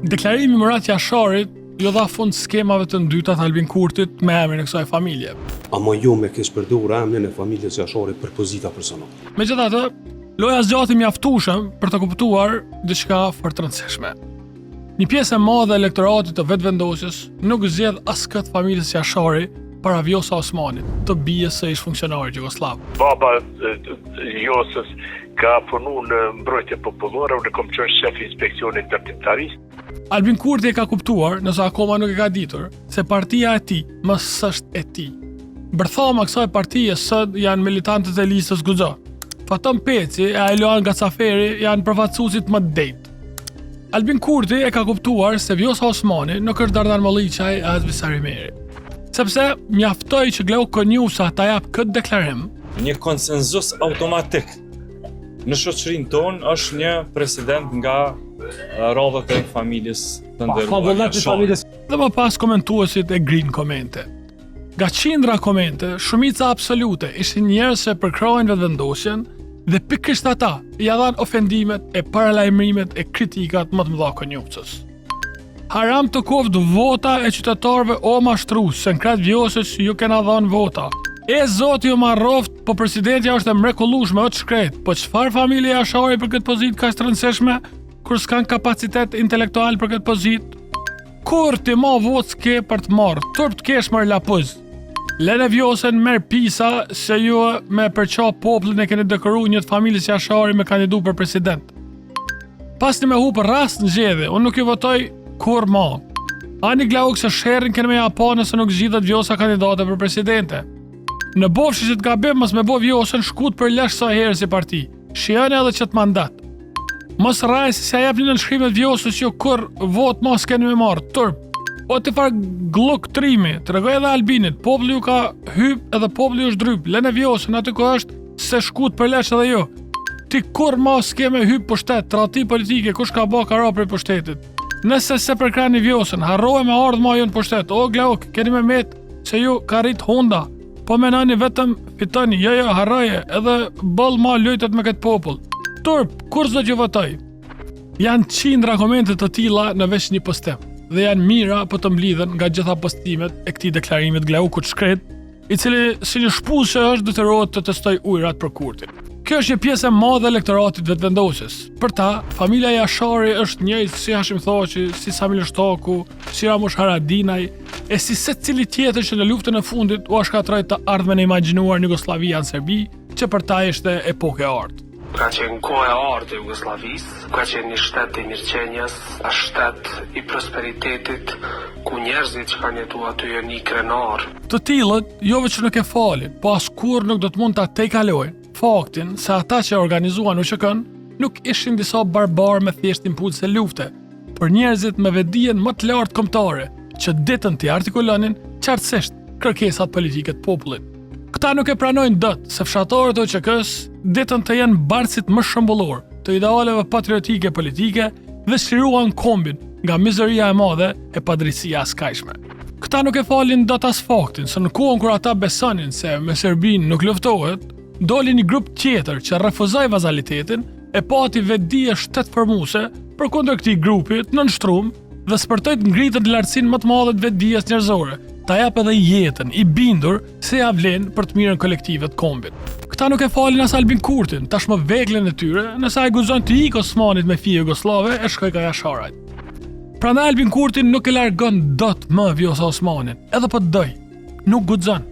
Deklarimi i Murat Jasharit jo dha fund skemave të ndyta të Albin Kurtit me emrin e kësaj familje. Ama jo me kesh përdorur emrin e familjes Jasharit për pozita personale. Megjithatë, loja zgjati mjaftueshëm për të kuptuar diçka fort të rëndësishme. Një pjesë e madhe e elektoratit të vetëvendosjes nuk zgjedh askët familjes Jashari para Vjosa Osmanit, të bijes së ish funksionarit jugosllav. Baba Josës ka punu në mbrojtje popullore, unë kom qenë shef i inspeksionit ndërtimtarisë. Albin Kurti e ka kuptuar, nëse akoma nuk e ka ditur, se partia e tij më s'është e tij. Bërthama kësaj partie sot janë militantët e listës Guxo. Faton Peci e Ailoan Gacaferi janë përfaqësuesit më dejt. Albin Kurti e ka kuptuar se Vjosa Osmani nuk është Dardan Molliçaj e as Visari Meri. Sepse mjaftoi që Glau Konjusa ta jap këtë deklarim. Një konsenzus automatik në shoqërinë tonë është një president nga radhët e familjes të ndërruar. Dhe më pas komentuesit e grin komente. Nga qindra komente, shumica absolute ishin njerëz që përkrojnë vetëvendosjen dhe pikërisht ata ja dhanë ofendimet e paralajmërimet e kritikat më të mëdha Konjucës. Haram të kovd vota e qytetarëve o mashtrues, se në kratë Vjosës ju kena dhënë vota. E zoti ju marroft, po presidentja është e mrekullueshme o të shkret, po çfarë familje Jashari për këtë pozitë ka të rëndësishme, kur s'kan kapacitet intelektual për këtë pozitë? Kur ti ma votë s'ke për të marrë, turp të kesh mërë lapuz. Lene Vjosën merë pisa se ju me përqa poplin e keni dekoru një të familjes Jashari me kandidu për president. Pas një me hu për rast në zgjedhje, unë nuk ju votoj kur ma. Ani Glauk se sherrin kene me ja pa nëse nuk zgjidhet Vjosa kandidate për presidente. Në bofshi që të gabim mos me bo Vjosën shkut për lesh sa herë si parti. Shijani edhe që të mandat. Mos raj se ja jep një nënshkrimet Vjosës jo kur vot mos keni me marrë, turp. O të farë gluk trimi, të regoj edhe Albinit, populli ju ka hyp edhe populli ju është dryp, lene Vjosën aty ku është se shkut për lesh edhe jo. Ti kur mos ke me hyp pushtet, tradhti politike, kush ka ba kara për pushtetit. Nëse se përkrani Vjosën, harroj me ardhë ma ju në pushtet, o Glauk, keni me met se ju ka rrit Honda, po menani vetëm fitoni, jo harroje, edhe bëll ma lujtet me këtë popull. Turp, kur zdo që votoj? Janë qindra komente të tilla në veç një postim, dhe janë mira për të mblidhen nga gjitha postimet e këtij deklarimit Glaukut shkret, i cili si një shpullë që është detyrohet të testoj ujrat për Kurtin. Kjo është një pjesë e madhe e elektoratit vetëvendosjes. Për ta, familja Jashari është njëjtë si Hashim Thoqi, si Samir Shtoku, si Ramush Haradinaj, e si secili tjetër që në luftën e fundit u shkatroi të ardhmen e imagjinuar në Jugosllavia në Serbi, që për ta ishte epokë e artë. Ka qenë kohë e artë e Jugosllavisë, ka qenë një shtet i mirëqenjes, a shtet i prosperitetit, ku njerëzit që kanë jetuar aty janë një krenar. Të tillët, jo veç nuk e falin, po askur nuk do të mund ta tejkalojnë faktin se ata që organizuan UÇK-n nuk ishin disa barbar me thjesht impulse lufte, por njerëzit me vetdijen më të lartë kombëtare, që ditën t'i artikulonin qartësisht kërkesat politike të popullit. Këta nuk e pranojnë dot se fshatarët e UÇK-s ditën të jenë barcit më shëmbullor të idealeve patriotike politike dhe shliruan kombin nga mizeria e madhe e padrejësia e skajshme. Këta nuk e falin dot as faktin se në kohën kur ata besonin se me Serbinë nuk luftohet, doli një grup tjetër që refuzoi vazalitetin e pati vetdije shtetformuese përkundër këtij grupi të nënshtruar dhe spërtoi të ngritën në lartësinë më të madhe të vetdijes njerëzore, ta jap edhe jetën i bindur se ja vlen për të mirën kolektive të kombit. Këta nuk e falin as Albin Kurtin, tashmë veglën e tyre, nëse ai guxon të ikë Osmanit me fije jugoslave e shkoi ka Jasharajt. Prandaj Albin Kurtin nuk e largon dot më Vjosa Osmanin, edhe po doj, nuk guxon.